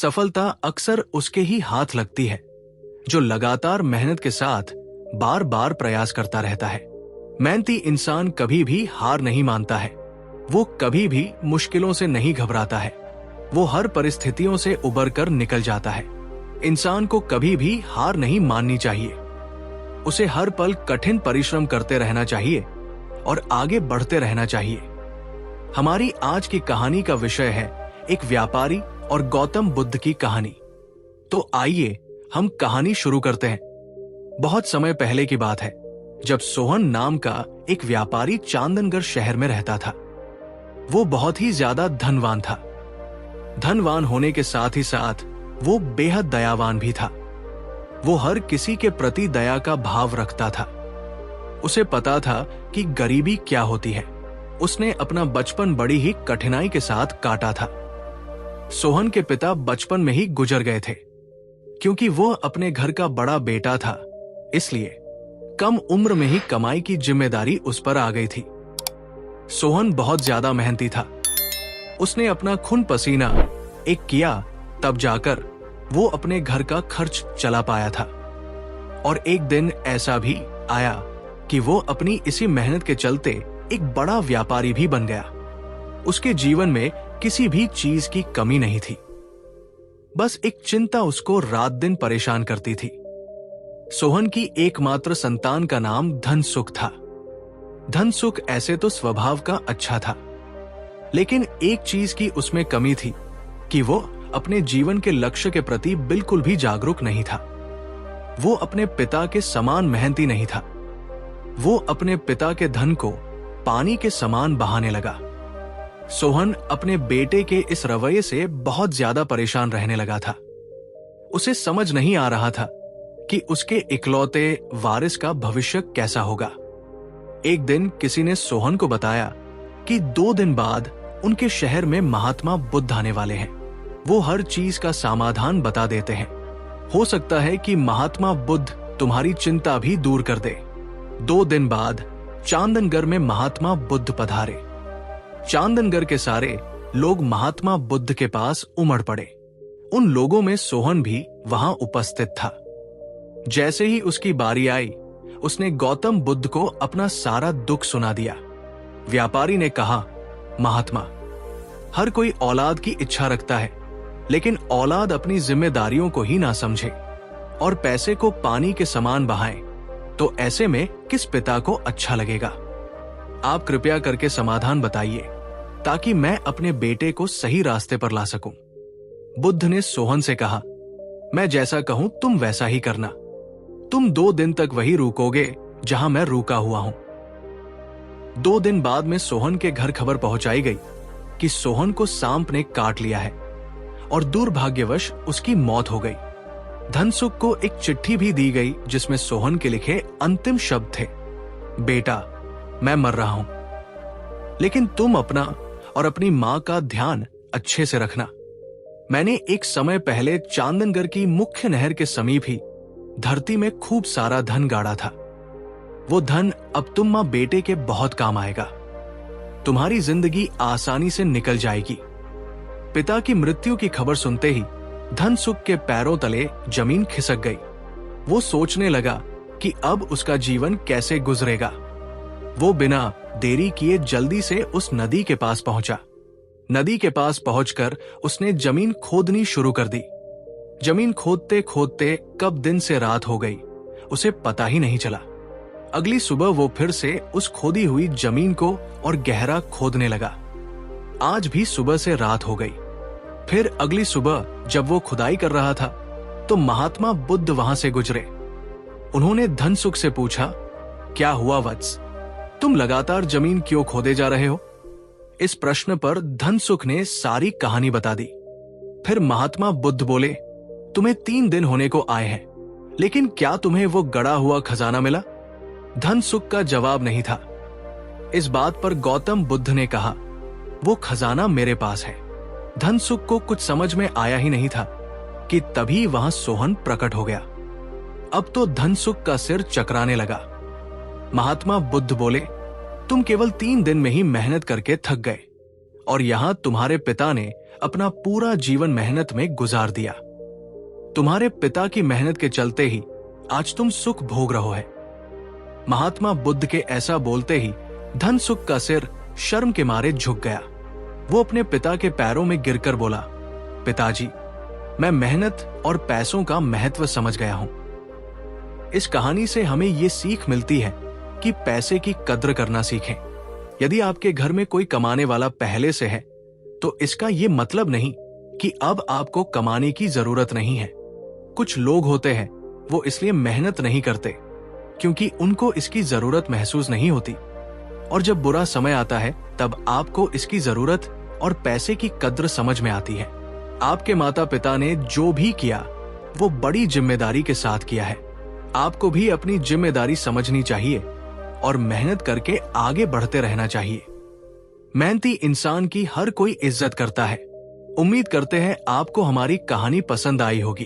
सफलता अक्सर उसके ही हाथ लगती है जो लगातार मेहनत के साथ बार बार प्रयास करता रहता है। मेहनती इंसान कभी भी हार नहीं मानता है। वो कभी भी मुश्किलों से नहीं घबराता है। वो हर परिस्थितियों से उबर कर निकल जाता है। इंसान को कभी भी हार नहीं माननी चाहिए। उसे हर पल कठिन परिश्रम करते रहना चाहिए और आगे बढ़ते रहना चाहिए। हमारी आज की कहानी का विषय है एक व्यापारी और गौतम बुद्ध की कहानी। तो आइए हम कहानी शुरू करते हैं। बहुत समय पहले की बात है, जब सोहन नाम का एक व्यापारी चांदनगढ़ शहर में रहता था। वो बहुत ही ज्यादा धनवान था। धनवान होने के साथ ही साथ वो बेहद दयावान भी था। वो हर किसी के प्रति दया का भाव रखता था। उसे पता था कि गरीबी क्या होती है। उसने अपना बचपन बड़ी ही कठिनाई के साथ काटा था। सोहन के पिता बचपन में ही गुजर गए थे। क्योंकि वो अपने घर का बड़ा बेटा था, इसलिए कम उम्र में ही कमाई की जिम्मेदारी उस पर आ गई थी। सोहन बहुत ज्यादा मेहनती था। उसने अपना खून पसीना एक किया, तब जाकर वो अपने घर का खर्च चला पाया था। और एक दिन ऐसा भी आया कि वो अपनी इसी मेहनत के चलते एक बड़ा व्यापारी भी बन गया। उसके जीवन में किसी भी चीज की कमी नहीं थी। बस एक चिंता उसको रात दिन परेशान करती थी। सोहन की एकमात्र संतान का नाम धनसुख था। धनसुख ऐसे तो स्वभाव का अच्छा था, लेकिन एक चीज की उसमें कमी थी कि वो अपने जीवन के लक्ष्य के प्रति बिल्कुल भी जागरूक नहीं था। वो अपने पिता के समान मेहनती नहीं था। वो अपने पिता के धन को पानी के समान बहाने लगा। सोहन अपने बेटे के इस रवैये से बहुत ज्यादा परेशान रहने लगा था। उसे समझ नहीं आ रहा था कि उसके इकलौते वारिस का भविष्य कैसा होगा। एक दिन किसी ने सोहन को बताया कि 2 दिन बाद उनके शहर में महात्मा बुद्ध आने वाले हैं। वो हर चीज का समाधान बता देते हैं। हो सकता है कि महात्मा बुद्ध तुम्हारी चिंता भी दूर कर दे। 2 दिन बाद चांदनगढ़ में महात्मा बुद्ध पधारे। चांदनगढ़ के सारे लोग महात्मा बुद्ध के पास उमड़ पड़े। उन लोगों में सोहन भी वहां उपस्थित था। जैसे ही उसकी बारी आई, उसने गौतम बुद्ध को अपना सारा दुख सुना दिया। व्यापारी ने कहा, महात्मा, हर कोई औलाद की इच्छा रखता है, लेकिन औलाद अपनी जिम्मेदारियों को ही ना समझे और पैसे को पानी के समान बहाए, तो ऐसे में किस पिता को अच्छा लगेगा। आप कृपया करके समाधान बताइए ताकि मैं अपने बेटे को सही रास्ते पर ला सकूं। बुद्ध ने सोहन से कहा, मैं जैसा कहूं तुम वैसा ही करना। तुम 2 दिन तक वही रुकोगे जहां मैं रुका हुआ हूं। 2 दिन बाद में सोहन के घर खबर पहुंचाई गई कि सोहन को सांप ने काट लिया है और दुर्भाग्यवश उसकी मौत हो गई। धनसुख को एक चिट्ठी भी दी गई जिसमें सोहन के लिखे अंतिम शब्द थे, बेटा, मैं मर रहा हूं, लेकिन तुम अपना और अपनी मां का ध्यान अच्छे से रखना। मैंने एक समय पहले चांदनगढ़ की मुख्य नहर के समीप ही धरती में खूब सारा धन गाड़ा था। वो धन अब तुम मां बेटे के बहुत काम आएगा। तुम्हारी जिंदगी आसानी से निकल जाएगी। पिता की मृत्यु की खबर सुनते ही धनसुख के पैरों तले जमीन खिसक गई। वो सोचने लगा कि अब उसका जीवन कैसे गुजरेगा। वो बिना देरी किए जल्दी से उस नदी के पास पहुंचा। नदी के पास पहुंचकर उसने जमीन खोदनी शुरू कर दी। जमीन खोदते खोदते कब दिन से रात हो गई, उसे पता ही नहीं चला। अगली सुबह वो फिर से उस खोदी हुई जमीन को और गहरा खोदने लगा। आज भी सुबह से रात हो गई। फिर अगली सुबह जब वो खुदाई कर रहा था तो महात्मा बुद्ध वहां से गुजरे। उन्होंने धनसुख से पूछा, क्या हुआ वत्स, तुम लगातार जमीन क्यों खोदे जा रहे हो? इस प्रश्न पर धनसुख ने सारी कहानी बता दी। फिर महात्मा बुद्ध बोले, तुम्हें 3 दिन होने को आए हैं, लेकिन क्या तुम्हें वो गड़ा हुआ खजाना मिला? धनसुख का जवाब नहीं था। इस बात पर गौतम बुद्ध ने कहा, वो खजाना मेरे पास है। धनसुख को कुछ समझ में आया ही नहीं था कि तभी वहां सोहन प्रकट हो गया। अब तो धनसुख का सिर चकराने लगा। महात्मा बुद्ध बोले, तुम केवल 3 दिन में ही मेहनत करके थक गए और यहां तुम्हारे पिता ने अपना पूरा जीवन मेहनत में गुजार दिया। तुम्हारे पिता की मेहनत के चलते ही आज तुम सुख भोग रहो है। महात्मा बुद्ध के ऐसा बोलते ही धन सुख का सिर शर्म के मारे झुक गया। वो अपने पिता के पैरों में गिरकर बोला, पिताजी, मैं मेहनत और पैसों का महत्व समझ गया हूं। इस कहानी से हमें ये सीख मिलती है कि पैसे की कद्र करना सीखें। यदि आपके घर में कोई कमाने वाला पहले से है तो इसका ये मतलब नहीं कि अब आपको कमाने की जरूरत नहीं है। कुछ लोग होते हैं वो इसलिए मेहनत नहीं करते क्योंकि उनको इसकी जरूरत महसूस नहीं होती, और जब बुरा समय आता है तब आपको इसकी जरूरत और पैसे की कद्र समझ में आती है। आपके माता पिता ने जो भी किया वो बड़ी जिम्मेदारी के साथ किया है। आपको भी अपनी जिम्मेदारी समझनी चाहिए और मेहनत करके आगे बढ़ते रहना चाहिए। मेहनती इंसान की हर कोई इज्जत करता है। उम्मीद करते हैं आपको हमारी कहानी पसंद आई होगी।